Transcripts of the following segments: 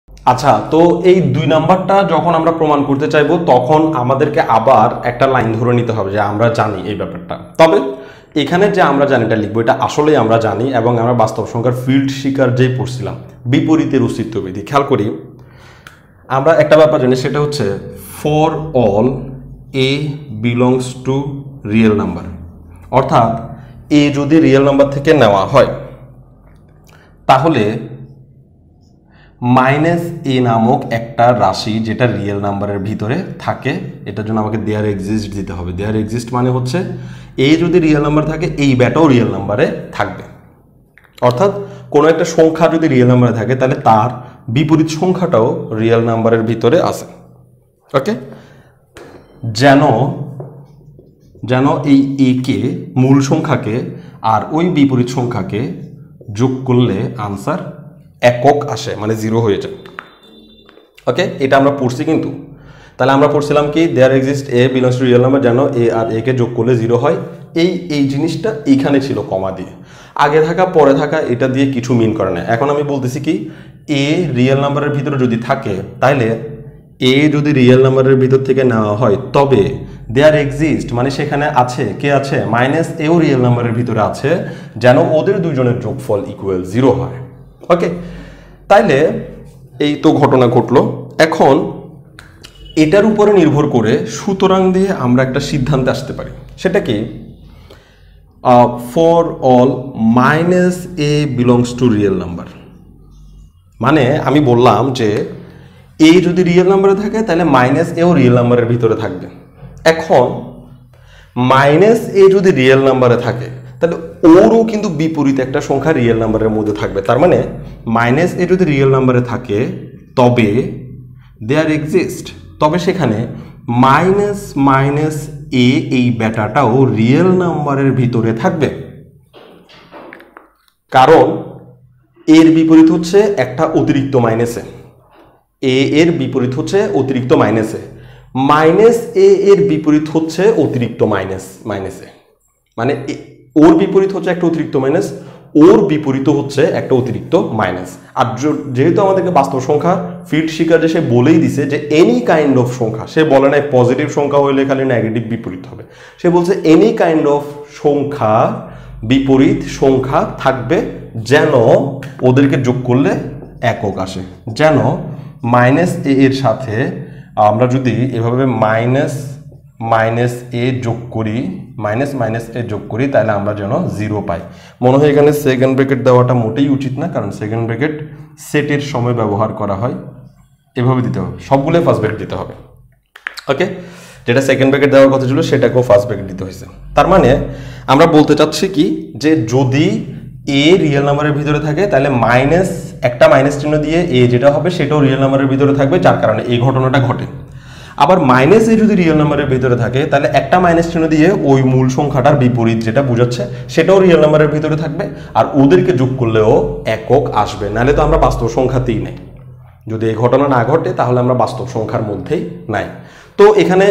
আচ্ছা, তো এই 2 নাম্বারটা যখন আমরা প্রমাণ করতে চাইবো তখন আমাদেরকে আবার একটা লাইন ধরে নিতে হবে যে আমরা জানি এই ব্যাপারটা। তবে এখানে যে আমরা জানি এটা লিখবো, এটা আসলেই আমরা জানি এবং আমরা বাস্তব সংখ্যার ফিল্ড শিকার যেই পড়ছিলাম বিপরীতের অস্তিত্ববিধি। খেয়াল করি, আমরা একটা ব্যাপার জানি, সেটা হচ্ছে for all A belongs to real number. অর্থাৎ এ যদি রিয়েল নাম্বার থেকে নেওয়া হয় তাহলে মাইনাস এ নামক একটা রাশি যেটা রিয়েল নাম্বারের ভিতরে থাকে, এটার জন্য আমাকে দেয়ার এক্সিস্ট দিতে হবে। দেয়ার এক্সিস্ট মানে হচ্ছে এ যদি রিয়েল নাম্বার থাকে এই ব্যাটাও রিয়েল নাম্বারে থাকবে। অর্থাৎ কোনো একটা সংখ্যা যদি রিয়েল নাম্বারে থাকে তাহলে তার বিপরীত সংখ্যাটাও রিয়েল নাম্বারের ভিতরে আছে। ওকে, যেন যেন এই এ কে মূল সংখ্যাকে আর ওই বিপরীত সংখ্যাকে যোগ করলে আনসার একক আসে, মানে 0 হয়ে যায়। ওকে, এটা আমরা পড়ছি কিন্তু। তাহলে আমরা পড়ছিলাম কি, there exist a belongs to real number, যেন এ আর এ কে যোগ করলে 0 হয়। এই জিনিসটা এইখানে ছিল কমা দিয়ে, আগে থাকা পরে থাকা এটা দিয়ে কিছু মিন করে না। এখন আমি বলতেছি কি, এ রিয়েল নাম্বারের ভিতরে যদি থাকে তাহলে এ যদি রিয়েল নাম্বারের ভিতর থেকে নেওয়া হয় তবে দেয়ার এক্সিস্ট মানে সেখানে আছে, কে আছে, মাইনাস এও রিয়েল নাম্বারের ভিতরে আছে, যেন ওদের দুজনের যোগফল ইকুয়াল 0 হয়। ওকে, তাইলে এই তো ঘটনা ঘটলো। এখন এটার উপরে নির্ভর করে সুতরাং দিয়ে আমরা একটা সিদ্ধান্তে আসতে পারি, সেটা কি, for all minus A belongs to real number. মানে আমি বললাম যে এ যদি রিয়েল নাম্বারে থাকে তাহলে মাইনাস এও রিয়েল নাম্বারের ভিতরে থাকবে। এখন মাইনাস এ যদি রিয়েল নাম্বারে থাকে তাহলে ওরও কিন্তু বিপরীত একটা সংখ্যা রিয়েল নাম্বারের মধ্যে থাকবে। তার মানে মাইনাস এ যদি রিয়েল নাম্বারে থাকে তবে দেয়ার এক্সিস্ট, তবে সেখানে মাইনাস মাইনাস এ এই ব্যাটাটাও রিয়েল নাম্বারের ভিতরে থাকবে। কারণ এর বিপরীত হচ্ছে একটা অতিরিক্ত মাইনাসে, এ এর বিপরীত হচ্ছে অতিরিক্ত মাইনাসে, মাইনাস এ এর বিপরীত হচ্ছে অতিরিক্ত মাইনাসে, মানে ওর বিপরীত হচ্ছে একটা অতিরিক্ত মাইনাস, ওর বিপরীত হচ্ছে একটা অতিরিক্ত মাইনাস। আর যেহেতু আমাদেরকে বাস্তব সংখ্যা ফিল্ড শিকার যে সে বলেই দিছে যে এনি কাইন্ড অফ সংখ্যা, সে বলে নাই পজিটিভ সংখ্যা হইলে খালি নেগেটিভ বিপরীত হবে, সে বলছে এনি কাইন্ড অফ সংখ্যা বিপরীত সংখ্যা থাকবে যেন ওদেরকে যোগ করলে একক আসে। যেন মাইনাস এ এর সাথে আমরা যদি এভাবে মাইনাস মাইনাস এ যোগ করি, মাইনাস মাইনাস এ যোগ করি, তাহলে আমরা যেন 0 পাই। মনে হয় এখানে সেকেন্ড ব্র্যাকেট দেওয়াটা মোটেই উচিত না, কারণ সেকেন্ড ব্র্যাকেট সেটের সময় ব্যবহার করা হয়। এভাবে দিতে হবে, সবগুলোই ফার্স্ট ব্র্যাকেট দিতে হবে। ওকে, যেটা সেকেন্ড ব্র্যাকেট দেওয়ার কথা ছিল সেটাকেও ফার্স্ট ব্র্যাকেট দিতে হয়েছে। তার মানে আমরা বলতে চাচ্ছি কি, যে যদি এ রিয়েল নাম্বারের ভিতরে থাকে তাহলে মাইনাস একটা মাইনাস চিহ্ন দিয়ে এ যেটা হবে সেটাও রিয়েল নাম্বারের ভিতরে থাকবে, যার কারণে এই ঘটনাটা ঘটে। আবার মাইনাস এ যদি রিয়েল নাম্বারের ভিতরে থাকে তাহলে একটা মাইনাস চিহ্ন দিয়ে ওই মূল সংখ্যাটার বিপরীত যেটা বোঝাচ্ছে সেটাও রিয়েল নাম্বারের ভিতরে থাকবে, আর ওদেরকে যোগ করলেও একক আসবে। নাহলে তো আমরা বাস্তব সংখ্যাতেই নাই। যদি এই ঘটনা না ঘটে তাহলে আমরা বাস্তব সংখ্যার মধ্যেই নাই। তো এখানে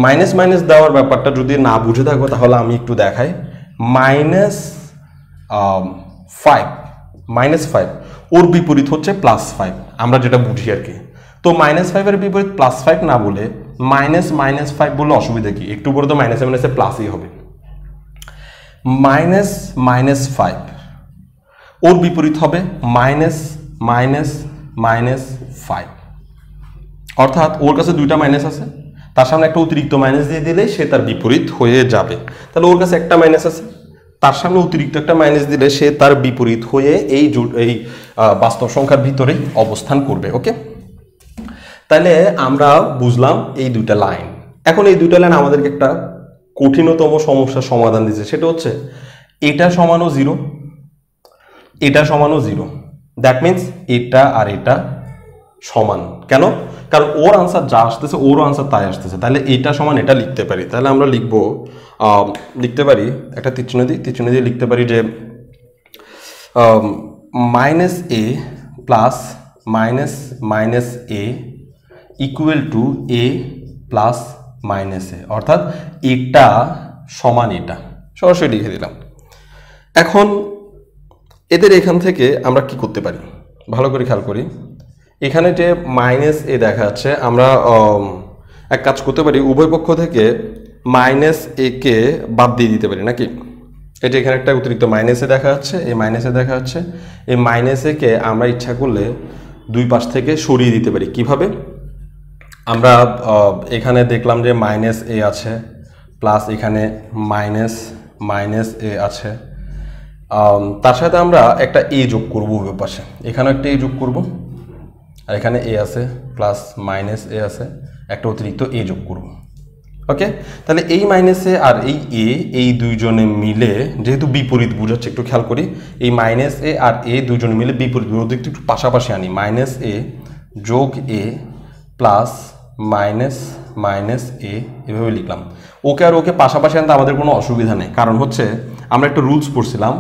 মাইনাস মাইনাস দেওয়ার ব্যাপারটা যদি না বুঝে থাকো তাহলে আমি একটু দেখাই। মাইনাস 5 ওর বিপরীত হচ্ছে +5, আমরা যেটা বুঝি আর কি। তো -5 এর বিপরীত +5 না বলে -5 বললে অসুবিধা কি, একটু পরে তো মাইনাসে মাইনাসে প্লাসই হবে। -5 ওর বিপরীত হবে -5, অর্থাৎ ওর কাছে দুইটা মাইনাস আছে, তার সামনে একটা অতিরিক্ত মাইনাস দিয়ে দিলে সে তার বিপরীত হয়ে যাবে। তাহলে ওর কাছে একটা মাইনাস আছে, তার সামনে অতিরিক্ত একটা মাইনাস দিলে সে তার বিপরীত হয়ে এই বাস্তব সংখ্যার ভিতরেই অবস্থান করবে। ওকে, তাহলে আমরা বুঝলাম এই দুইটা লাইন। এখন এই দুইটা লাইন আমাদেরকে একটা কঠিনতম সমস্যার সমাধান দিচ্ছে, সেটা হচ্ছে এটা সমানও 0, এটা সমানও 0। দ্যাট মিনস এটা আর এটা সমান। কেন? কারণ ওর আনসার যা আসতেছে ওরও আনসার তাই আসতেছে। তাহলে এটা সমান এটা লিখতে পারি। তাহলে আমরা লিখতে পারি একটা তীরচিহ্ন দিয়ে লিখতে পারি যে -a plus -a equal to a plus -a, অর্থাৎ এটা সমান এটা, সরাসরি লিখে দিলাম। এখন এদের এখান থেকে আমরা কি করতে পারি ভালো করে খেয়াল করি। এখানে যে মাইনাস এ দেখা যাচ্ছে, আমরা এক কাজ করতে পারি, উভয় পক্ষ থেকে মাইনাস এ কে বাদ দিয়ে দিতে পারি নাকি। এটা এখানে একটা অতিরিক্ত মাইনাসে দেখা যাচ্ছে, এই মাইনাসে দেখা যাচ্ছে, এই মাইনাসে কে আমরা ইচ্ছা করলে দুই পাশ থেকে সরিয়ে দিতে পারি। কিভাবে? আমরা এখানে দেখলাম যে মাইনাস এ আছে, প্লাস এখানে মাইনাস এ আছে, তার সাথে আমরা একটা এ যোগ করবো উভয় পাশে, এখানেও একটা এ যোগ করব, আর এখানে এ আছে প্লাস মাইনাস এ আছে, একটা অতিরিক্ত এ যোগ করব। ওকে, তাহলে এই মাইনাসে আর এই এ, এই দুইজনে মিলে, যেহেতু বিপরীত বোঝাচ্ছে একটু খেয়াল করি, এই মাইনাস এ আর এ দুইজনে মিলে বিপরীত, ওদের একটু পাশাপাশি আনি, মাইনাস এ যোগ এ প্লাস মাইনাস এ, এভাবে লিখলাম। ওকে আর ওকে পাশাপাশি আনতে আমাদের কোনো অসুবিধা নেই, কারণ হচ্ছে আমরা একটা রুলস পড়ছিলাম,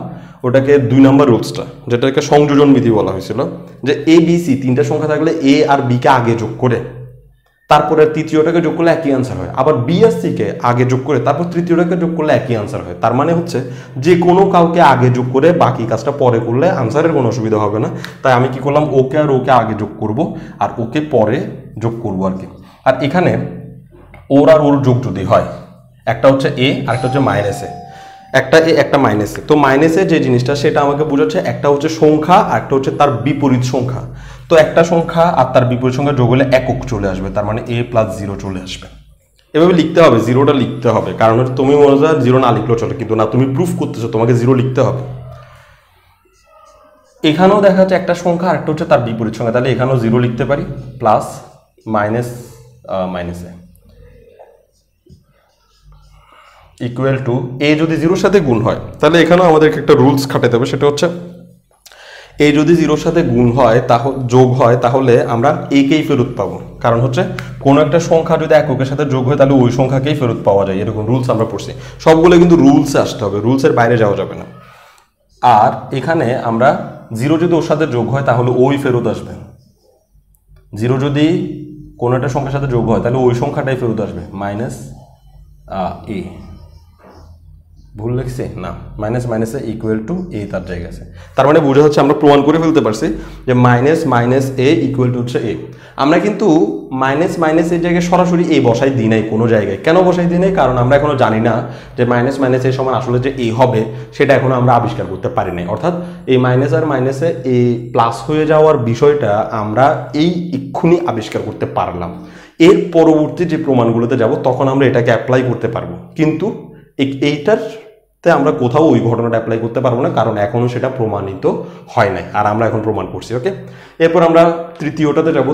ওটাকে 2 নম্বর রুলসটা, যেটাকে সংযোজন বিধি বলা হয়েছিল, যে এ বি সি তিনটা সংখ্যা থাকলে এ আর বি কে আগে যোগ করে তারপরে তৃতীয়টাকে যোগ করলে একই আনসার হয়, আবার বি আর সি কে আগে যোগ করে তারপর তৃতীয়টাকে যোগ করলে একই আনসার হয়। তার মানে হচ্ছে যে কোনো কাউকে আগে যোগ করে বাকি কাজটা পরে করলে আনসারের কোনো অসুবিধা হবে না। তাই আমি কি করলাম, ওকে আর ওকে আগে যোগ করব আর ওকে পরে যোগ করব আর কি। আর এখানে ওর আর ওর যোগ যদি হয়, একটা হচ্ছে এ আর একটা হচ্ছে মাইনাস এ, একটা এ একটা মাইনাস এ, তো মাইনাসে যে জিনিসটা সেটা আমাকে বোঝাচ্ছে একটা হচ্ছে সংখ্যা আর একটা হচ্ছে তার বিপরীত সংখ্যা। তো একটা সংখ্যা আর তার বিপরীত সংখ্যা যোগ হলে একক চলে আসবে, তার মানে এ প্লাস 0 চলে আসবে। এভাবে লিখতে হবে, 0টা লিখতে হবে, কারণ হচ্ছে তুমি মনে হয় 0 না লিখলেও চলে, কিন্তু না, তুমি প্রুফ করতেছো, তোমাকে 0 লিখতে হবে। এখানেও দেখা যাচ্ছে একটা সংখ্যা আর একটা হচ্ছে তার বিপরীত সংখ্যা, তাহলে এখানেও 0 লিখতে পারি, plus minus a equal to a যদি 0-র সাথে গুণ হয়, তাহলে এখানেও আমাদেরকে একটা রুলস খাটাতে হবে, সেটা হচ্ছে এ যদি 0-র সাথে গুণ হয়, তাহলে যোগ হয়, তাহলে আমরা এ কেই ফেরত পাবো, কারণ হচ্ছে কোনো একটা সংখ্যা যদি এককের সাথে যোগ হয় তাহলে ওই সংখ্যাকেই ফেরত পাওয়া যায়, এরকম রুলস আমরা পড়ছি। সবগুলো কিন্তু রুলসে আসতে হবে, রুলসের বাইরে যাওয়া যাবে না। আর এখানে আমরা 0 যদি ওর সাথে যোগ হয় তাহলে ওই ফেরত আসবে, 0 যদি কোনো একটা সংখ্যার সাথে যোগ হয় তাহলে ওই সংখ্যাটাই ফেরত আসবে, মাইনাস এ। ভুল লিখছি না, মাইনাস এ ইকুয়াল টু এ তার জায়গায় আছে, তার মানে বোঝা হচ্ছে আমরা প্রমাণ করে ফেলতে পারছি যে মাইনাস এ ইকুয়াল টু হচ্ছে এ। আমরা কিন্তু মাইনাস এর জায়গায় সরাসরি এ বসাই দিই নাই কোনো জায়গায়। কেন বসাই দিই নাই? কারণ আমরা এখনো জানি না যে মাইনাস এ সমান আসলে যে এ হবে, সেটা এখনো আমরা আবিষ্কার করতে পারি নাই। অর্থাৎ এই মাইনাস আর মাইনাসে এ প্লাস হয়ে যাওয়ার বিষয়টা আমরা এই এক্ষুনি আবিষ্কার করতে পারলাম। এর পরবর্তী যে প্রমাণগুলোতে যাব তখন আমরা এটাকে অ্যাপ্লাই করতে পারবো, কিন্তু এইটারতে আমরা কোথাও ওই ঘটনাটা অ্যাপ্লাই করতে পারবো না, কারণ এখনো সেটা প্রমাণিত হয় নাই, আর আমরা এখন প্রমাণ করছি। ওকে, এরপর আমরা তৃতীয়টাতে যাব।